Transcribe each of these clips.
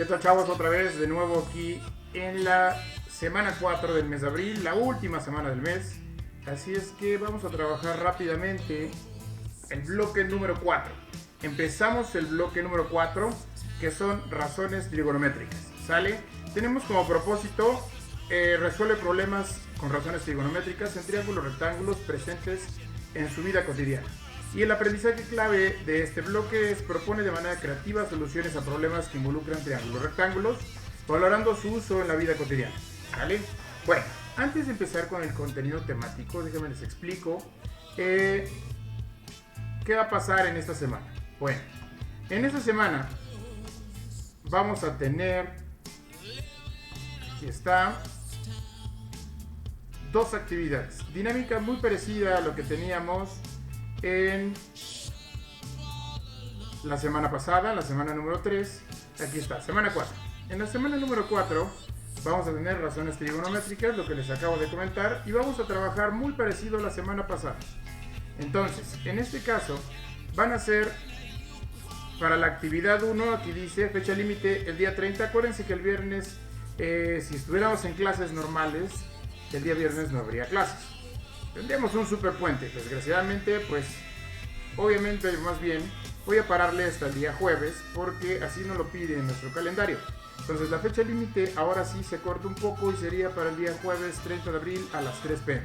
¿Qué tal, chavos? Otra vez de nuevo aquí en la semana 4 del mes de abril, la última semana del mes. Así es que vamos a trabajar rápidamente el bloque número 4. Empezamos el bloque número 4, que son razones trigonométricas. ¿Sale? Tenemos como propósito resuelve problemas con razones trigonométricas en triángulos rectángulos presentes en su vida cotidiana. Y el aprendizaje clave de este bloque es propone de manera creativa soluciones a problemas que involucran triángulos rectángulos, valorando su uso en la vida cotidiana. ¿Vale? Bueno, antes de empezar con el contenido temático, déjenme les explico qué va a pasar en esta semana. Bueno, en esta semana vamos a tener, aquí está, dos actividades. Dinámica muy parecida a lo que teníamos en la semana pasada, la semana número 3. Aquí está, semana 4. En la semana número 4 vamos a tener razones trigonométricas, lo que les acabo de comentar, y vamos a trabajar muy parecido a la semana pasada. Entonces, en este caso, van a ser para la actividad 1, aquí dice fecha límite el día 30. Acuérdense que el viernes, si estuviéramos en clases normales, el día viernes no habría clases. Tendríamos un super puente. Desgraciadamente, pues, obviamente, más bien, voy a pararle hasta el día jueves, porque así nos lo pide en nuestro calendario. Entonces, la fecha límite ahora sí se corta un poco y sería para el día jueves 30 de abril a las 3 p.m.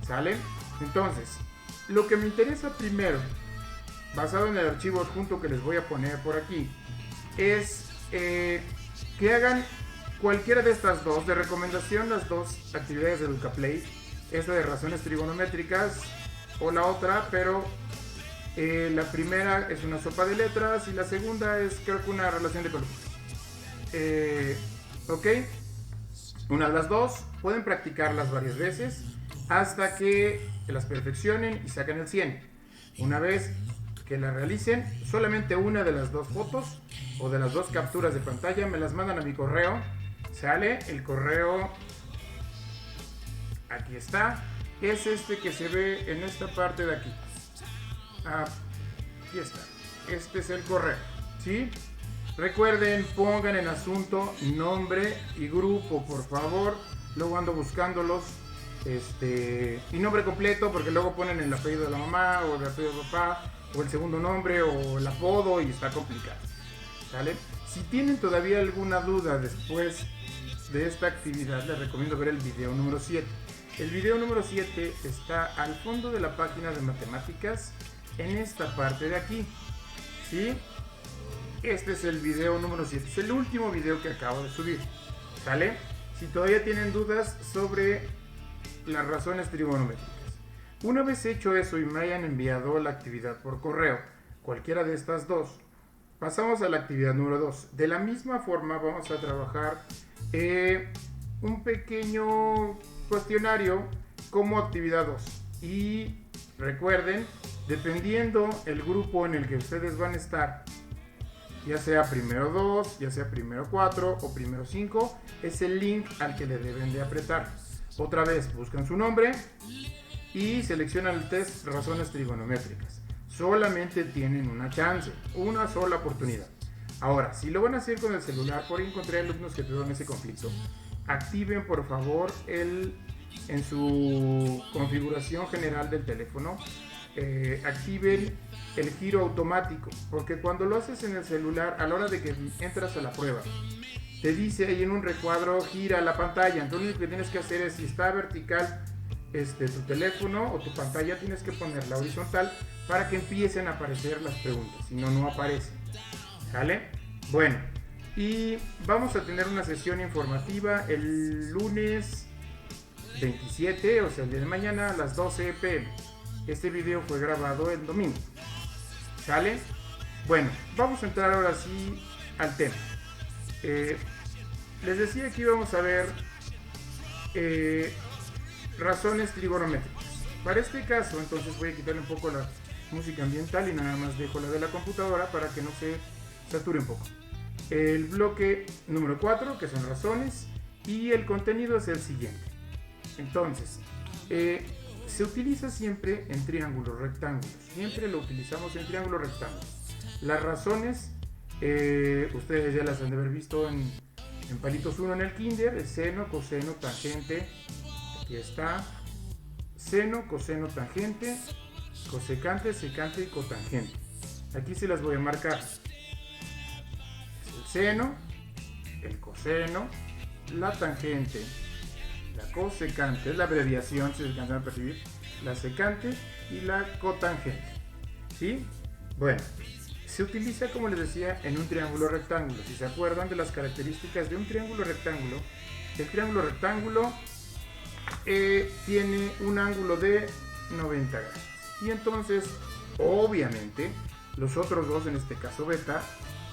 ¿Sale? Entonces, lo que me interesa primero, basado en el archivo adjunto que les voy a poner por aquí, es que hagan cualquiera de estas dos. De recomendación, las dos actividades de Educaplay, esta de razones trigonométricas o la otra, pero la primera es una sopa de letras y la segunda es, creo que, una relación de columnas. Ok, una de las dos pueden practicarlas varias veces hasta que las perfeccionen y saquen el 100. Una vez que la realicen, solamente una de las dos fotos o de las dos capturas de pantalla me las mandan a mi correo. Sale el correo, aquí está, es este que se ve en esta parte de aquí. Aquí está, este es el correo, ¿sí? Recuerden, pongan en asunto nombre y grupo, por favor. Luego ando buscándolos, y nombre completo, porque luego ponen el apellido de la mamá o el apellido de papá o el segundo nombre o el apodo y está complicado. ¿Sale? Si tienen todavía alguna duda después de esta actividad, les recomiendo ver el video número 7. El video número 7 está al fondo de la página de matemáticas, en esta parte de aquí, ¿sí? Este es el video número 7, es el último video que acabo de subir, ¿sale? Si todavía tienen dudas sobre las razones trigonométricas, una vez hecho eso y me hayan enviado la actividad por correo, cualquiera de estas dos, pasamos a la actividad número 2. De la misma forma vamos a trabajar un pequeño cuestionario como actividad 2. Y recuerden, dependiendo el grupo en el que ustedes van a estar, ya sea primero 2, ya sea primero 4 o primero 5, es el link al que le deben de apretar. Otra vez, buscan su nombre y seleccionan el test razones trigonométricas. Solamente tienen una chance, una sola oportunidad. Ahora, si lo van a hacer con el celular, por ahí encontré alumnos que tuvieron ese conflicto. Activen, por favor, en su configuración general del teléfono, activen el giro automático, porque cuando lo haces en el celular, a la hora de que entras a la prueba, te dice ahí en un recuadro gira la pantalla. Entonces lo único que tienes que hacer es, si está vertical tu teléfono o tu pantalla, tienes que ponerla horizontal para que empiecen a aparecer las preguntas, si no, no aparecen. ¿Sale? Bueno, y vamos a tener una sesión informativa el lunes 27, o sea el día de mañana a las 12 p.m. Este video fue grabado el domingo. ¿Sale? Bueno, vamos a entrar ahora sí al tema. Les decía que íbamos a ver razones trigonométricas. Para este caso, entonces voy a quitarle un poco la música ambiental y nada más dejo la de la computadora para que no se sature un poco. El bloque número 4, que son razones, y el contenido es el siguiente. Entonces, se utiliza siempre en triángulos rectángulos. Siempre lo utilizamos en triángulos rectángulos. Las razones Ustedes ya las han de haber visto en palitos 1 en el kinder, el seno, coseno, tangente. Aquí está, seno, coseno, tangente, cosecante, secante y cotangente. Aquí se las voy a marcar. Es el seno, el coseno, la tangente, la cosecante, es la abreviación si se alcanzan a percibir, la secante y la cotangente. ¿Sí? Bueno, se utiliza, como les decía, en un triángulo rectángulo. Si se acuerdan de las características de un triángulo rectángulo, el triángulo rectángulo tiene un ángulo de 90 grados. Y entonces, obviamente, los otros dos, en este caso beta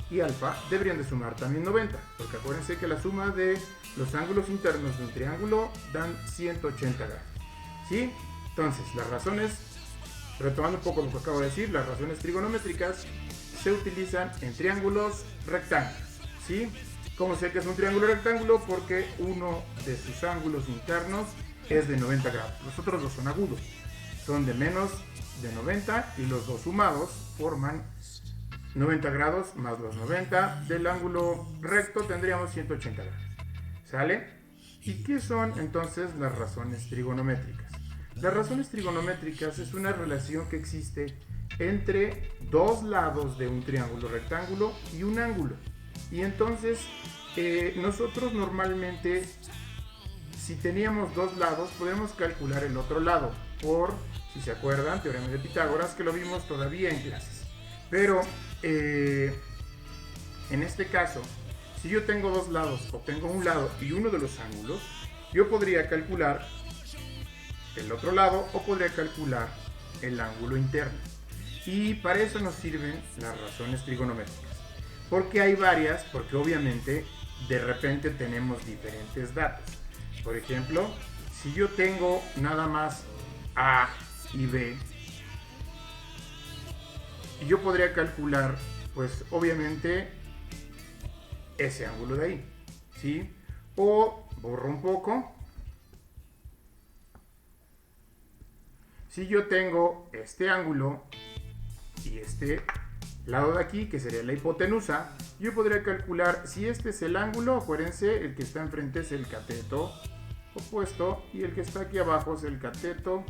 y alfa, deberían de sumar también 90. Porque acuérdense que la suma de los ángulos internos de un triángulo dan 180 grados. ¿Sí? Entonces, las razones, retomando un poco lo que acabo de decir, las razones trigonométricas se utilizan en triángulos rectángulos. ¿Sí? ¿Cómo sé que es un triángulo rectángulo? Porque uno de sus ángulos internos es de 90 grados. Los otros dos son agudos. Son de menos de 90 y los dos sumados forman 90 grados más los 90 del ángulo recto tendríamos 180 grados. ¿Sale? ¿Y qué son entonces las razones trigonométricas? Las razones trigonométricas es una relación que existe entre dos lados de un triángulo rectángulo y un ángulo. Y entonces nosotros normalmente, si teníamos dos lados, podemos calcular el otro lado por, si se acuerdan, teorema de Pitágoras, que lo vimos todavía en clases. Pero en este caso, si yo tengo dos lados o tengo un lado y uno de los ángulos, yo podría calcular el otro lado o podría calcular el ángulo interno. Y para eso nos sirven las razones trigonométricas. Porque hay varias, porque obviamente de repente tenemos diferentes datos. Por ejemplo, si yo tengo nada más A y B, yo podría calcular, pues obviamente, ese ángulo de ahí, ¿sí? O borro un poco. Si yo tengo este ángulo y este lado de aquí, que sería la hipotenusa, yo podría calcular si este es el ángulo. Acuérdense, el que está enfrente es el cateto opuesto y el que está aquí abajo es el cateto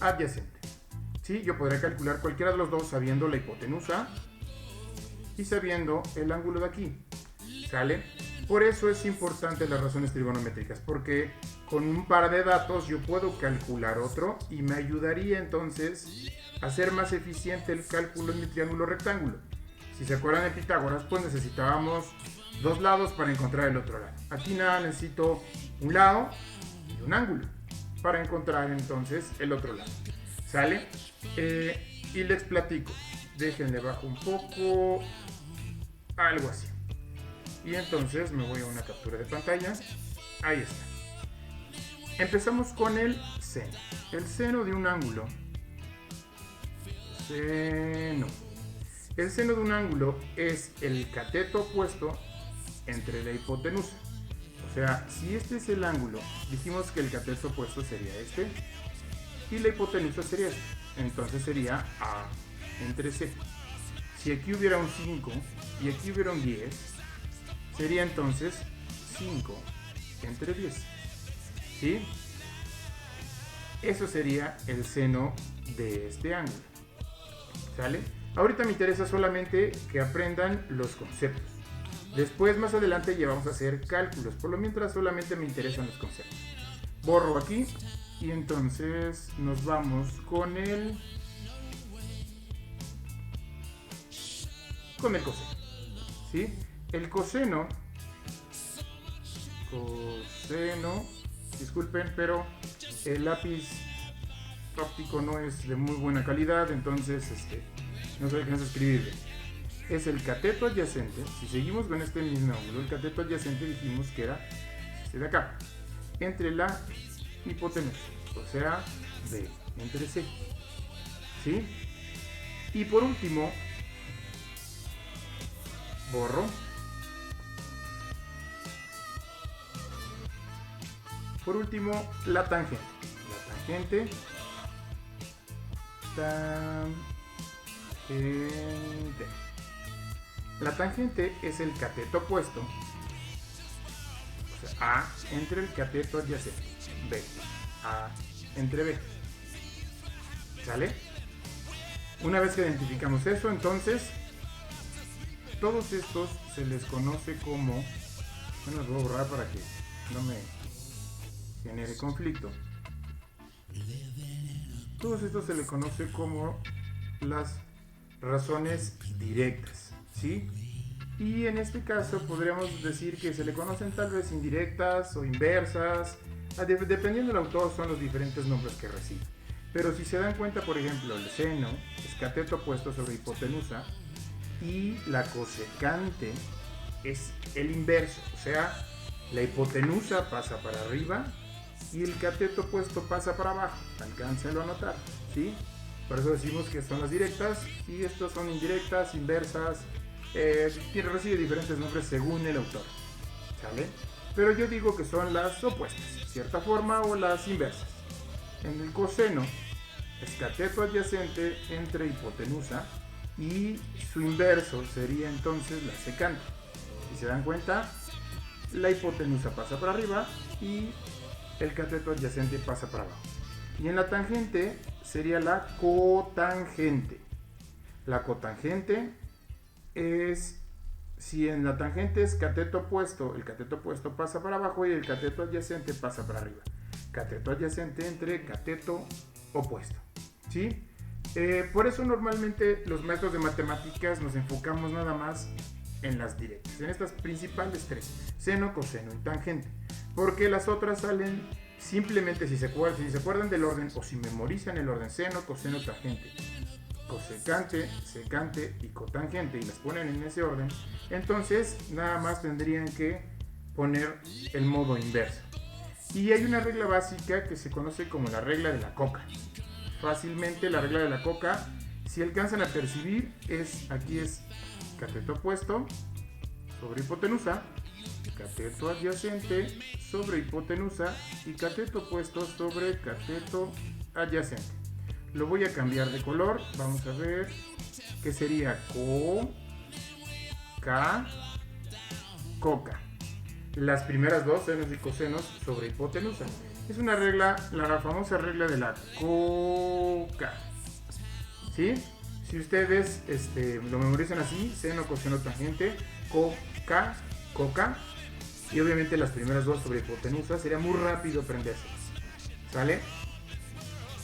adyacente. ¿Sí? Yo podría calcular cualquiera de los dos sabiendo la hipotenusa y sabiendo el ángulo de aquí. ¿Sale? Por eso es importante las razones trigonométricas, porque con un par de datos yo puedo calcular otro y me ayudaría entonces a hacer más eficiente el cálculo en mi triángulo rectángulo. Si se acuerdan de Pitágoras, pues necesitábamos dos lados para encontrar el otro lado. Aquí nada, necesito un lado y un ángulo para encontrar entonces el otro lado. ¿Sale? Y les platico. Déjenle bajo un poco, algo así. Y entonces me voy a una captura de pantalla. Ahí está. Empezamos con el seno. El seno de un ángulo. Seno. El seno de un ángulo es el cateto opuesto entre la hipotenusa. O sea, si este es el ángulo, dijimos que el cateto opuesto sería este y la hipotenusa sería este. Entonces sería A entre C. Si aquí hubiera un 5 y aquí hubiera un 10, sería entonces 5 entre 10. ¿Sí? Eso sería el seno de este ángulo. ¿Sale? Ahorita me interesa solamente que aprendan los conceptos. Después, más adelante, ya vamos a hacer cálculos. Por lo mientras, solamente me interesan los conceptos. Borro aquí y entonces nos vamos con el coseno. ¿Sí? El coseno, disculpen, pero el lápiz óptico no es de muy buena calidad, entonces no se alcanza a escribirle. Es el cateto adyacente. Si seguimos con este mismo ángulo, el cateto adyacente dijimos que era este de acá, entre la hipotenusa, o sea, B entre C. ¿Sí? Y por último, borro. Por último, la tangente. La tangente. La tangente es el cateto opuesto, o sea, A entre el cateto adyacente, B, A entre B. ¿Sale? Una vez que identificamos eso, entonces todos estos se les conoce como, bueno, los voy a borrar para que no me genere conflicto. Todos estos se les conoce como las razones directas, ¿sí? Y en este caso podríamos decir que se le conocen tal vez indirectas o inversas, dependiendo del autor son los diferentes nombres que recibe. Pero si se dan cuenta, por ejemplo, el seno es cateto opuesto sobre hipotenusa y la cosecante es el inverso, o sea, la hipotenusa pasa para arriba y el cateto opuesto pasa para abajo. Alcáncenlo a notar, ¿sí? Por eso decimos que son las directas y estos son indirectas, inversas, recibe diferentes nombres según el autor, ¿sale? Pero yo digo que son las opuestas, de cierta forma, o las inversas. En el coseno es cateto adyacente entre hipotenusa y su inverso sería entonces la secante. Si se dan cuenta, la hipotenusa pasa para arriba y el cateto adyacente pasa para abajo. Y en la tangente sería la cotangente. La cotangente es, si en la tangente es cateto opuesto, el cateto opuesto pasa para abajo y el cateto adyacente pasa para arriba. Cateto adyacente entre cateto opuesto, ¿sí? Por eso normalmente los maestros de matemáticas nos enfocamos nada más en las directas, en estas principales tres, seno, coseno y tangente, porque las otras salen simplemente si se acuerdan del orden o si memorizan el orden seno, coseno, tangente, cosecante, secante y cotangente y las ponen en ese orden, entonces nada más tendrían que poner el modo inverso. Y hay una regla básica que se conoce como la regla de la coca. Fácilmente la regla de la coca, si alcanzan a percibir, aquí es cateto opuesto sobre hipotenusa, cateto adyacente sobre hipotenusa y cateto opuesto sobre cateto adyacente. Lo voy a cambiar de color, vamos a ver que sería coca. Las primeras dos, senos y cosenos sobre hipotenusa. Es una regla, la famosa regla de la coca, ¿sí? Si ustedes lo memorizan así, seno, coseno, tangente, coca, y obviamente las primeras dos sobre hipotenusa, sería muy rápido aprendérselas, ¿sale?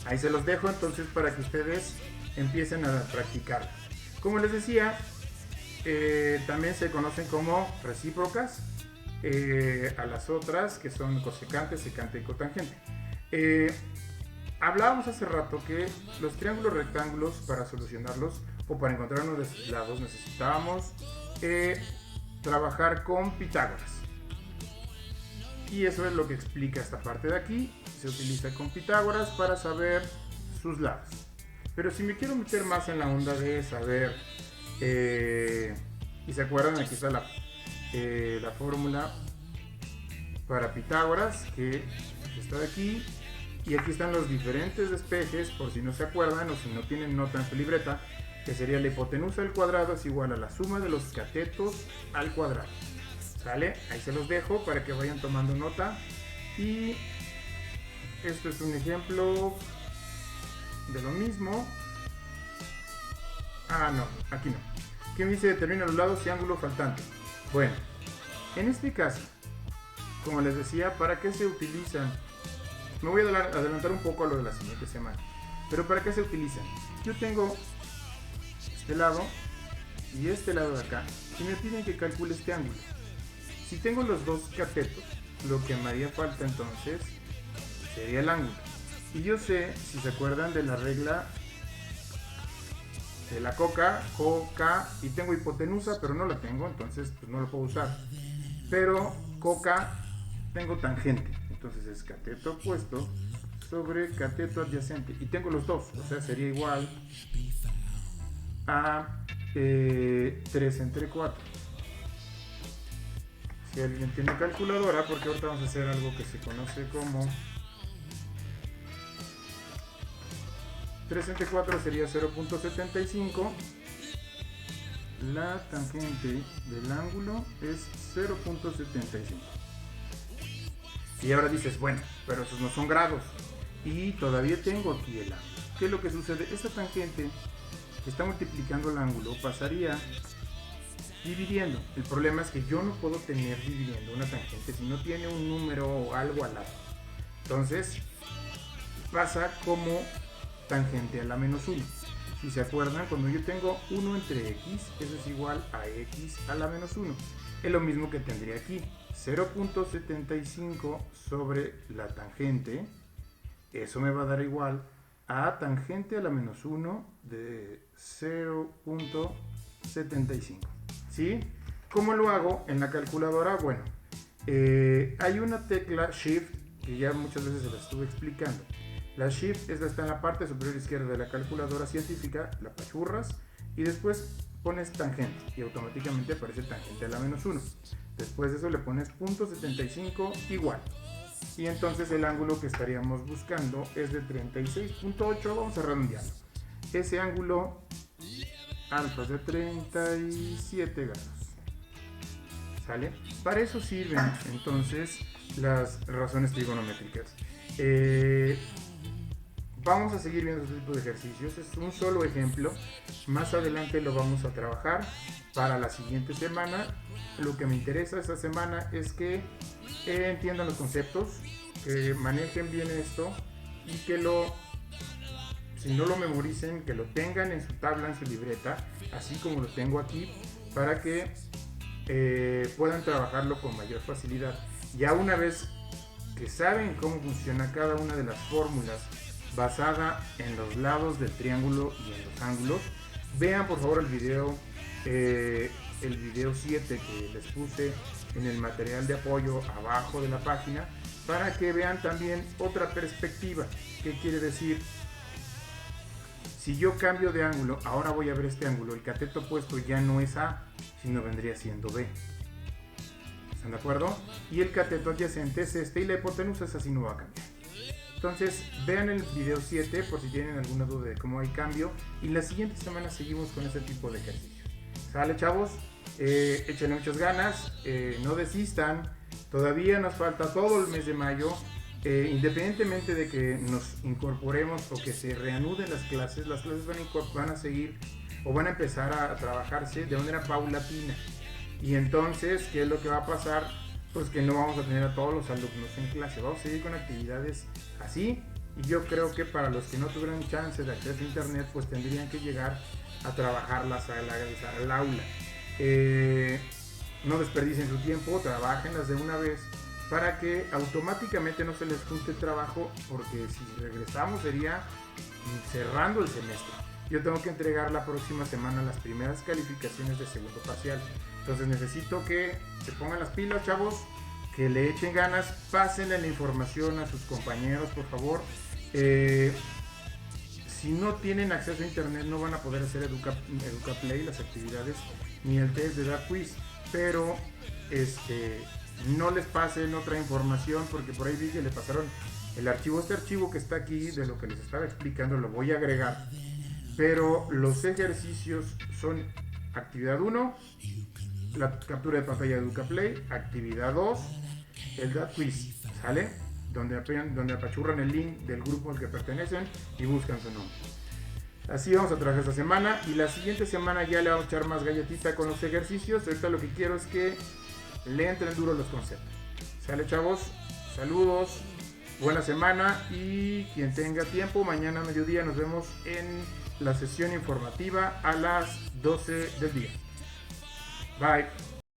Ahí se los dejo entonces para que ustedes empiecen a practicar. Como les decía, también se conocen como recíprocas a las otras que son cosecante, secante y cotangente. Hablábamos hace rato que los triángulos rectángulos, para solucionarlos o para encontrar uno de sus lados, necesitábamos trabajar con Pitágoras. Y eso es lo que explica esta parte de aquí. Se utiliza con Pitágoras para saber sus lados. Pero si me quiero meter más en la onda de saber, y se acuerdan, aquí está la fórmula para Pitágoras, que está de aquí, y aquí están los diferentes despejes, por si no se acuerdan o si no tienen nota en su libreta, que sería la hipotenusa al cuadrado es igual a la suma de los catetos al cuadrado. ¿Sale? Ahí se los dejo para que vayan tomando nota. Y esto es un ejemplo de lo mismo. No, aquí no. ¿Qué me dice? Determina los lados y ángulo faltante. Bueno, en este caso, como les decía, ¿para qué se utilizan? Me voy a adelantar un poco a lo de la siguiente semana. Pero ¿para qué se utilizan? Yo tengo este lado y este lado de acá y me piden que calcule este ángulo. Si tengo los dos catetos, lo que me haría falta entonces sería el ángulo. Y yo sé, si se acuerdan de la regla de la coca, y tengo hipotenusa, pero no la tengo, entonces pues no lo puedo usar. Pero coca tengo tangente, entonces es cateto opuesto sobre cateto adyacente. Y tengo los dos, o sea, sería igual a 3 entre 4. Si alguien tiene calculadora, porque ahorita vamos a hacer algo que se conoce como 3 entre 4 sería 0.75 la tangente del ángulo es 0.75. Y ahora dices, bueno, pero esos no son grados. Y todavía tengo aquí el ángulo. ¿Qué es lo que sucede? Esta tangente que está multiplicando el ángulo pasaría dividiendo. El problema es que yo no puedo tener dividiendo una tangente si no tiene un número o algo al lado. Entonces pasa como tangente a la menos 1. Si se acuerdan, cuando yo tengo 1 entre x, eso es igual a x a la menos 1. Es lo mismo que tendría aquí. 0.75 sobre la tangente. Eso me va a dar igual a tangente a la menos 1 de 0.75. ¿Sí? ¿Cómo lo hago en la calculadora? Bueno, hay una tecla Shift que ya muchas veces se la estuve explicando. La Shift está en la parte superior izquierda de la calculadora científica, la apachurras y después pones tangente y automáticamente aparece tangente a la menos 1. Después de eso le pones .75 igual. Y entonces el ángulo que estaríamos buscando es de 36.8, vamos a redondearlo. Ese ángulo alfa es de 37 grados. ¿Sale? Para eso sirven entonces las razones trigonométricas. Vamos a seguir viendo este tipo de ejercicios. Es un solo ejemplo. Más adelante lo vamos a trabajar para la siguiente semana. Lo que me interesa esta semana es que entiendan los conceptos, que manejen bien esto y que si no lo memoricen, que lo tengan en su tabla, en su libreta, así como lo tengo aquí, para que puedan trabajarlo con mayor facilidad. Ya una vez que saben cómo funciona cada una de las fórmulas basada en los lados del triángulo y en los ángulos, vean por favor el video 7 que les puse en el material de apoyo abajo de la página, para que vean también otra perspectiva. ¿Qué quiere decir? Si yo cambio de ángulo, ahora voy a ver este ángulo, el cateto opuesto ya no es A, sino vendría siendo B. ¿Están de acuerdo? Y el cateto adyacente es este y la hipotenusa es así, no va a cambiar. Entonces vean el video 7 por si tienen alguna duda de cómo hay cambio, y la siguiente semana seguimos con este tipo de ejercicios. ¿Sale, chavos? Échenle muchas ganas, no desistan, todavía nos falta todo el mes de mayo. Independientemente de que nos incorporemos o que se reanuden las clases van a seguir o van a empezar a trabajarse de manera paulatina. Y entonces, ¿qué es lo que va a pasar? Pues que no vamos a tener a todos los alumnos en clase, vamos a seguir con actividades así. Y yo creo que para los que no tuvieron chance de acceso a internet, pues tendrían que llegar a trabajarlas al aula. No desperdicien su tiempo, trabajenlas de una vez, para que automáticamente no se les junte trabajo, porque si regresamos sería cerrando el semestre. Yo tengo que entregar la próxima semana las primeras calificaciones de segundo parcial. Entonces necesito que se pongan las pilas, chavos, que le echen ganas, pásenle la información a sus compañeros, por favor. Si no tienen acceso a internet no van a poder hacer EducaPlay, las actividades, ni el test de Dark Quiz, pero no les pasen otra información, porque por ahí vi que le pasaron el archivo. Este archivo que está aquí, de lo que les estaba explicando, lo voy a agregar, pero los ejercicios son actividad 1, la captura de pantalla de EducaPlay, actividad 2, el Dark Quiz, ¿sale? Donde apachurran el link del grupo al que pertenecen y buscan su nombre. Así vamos a trabajar esta semana, y la siguiente semana ya le vamos a echar más galletita con los ejercicios. Ahorita lo que quiero es que le entren duro los conceptos. ¿Sale, chavos? Saludos, buena semana, y quien tenga tiempo, mañana a mediodía nos vemos en la sesión informativa a las 12 del día. Bye.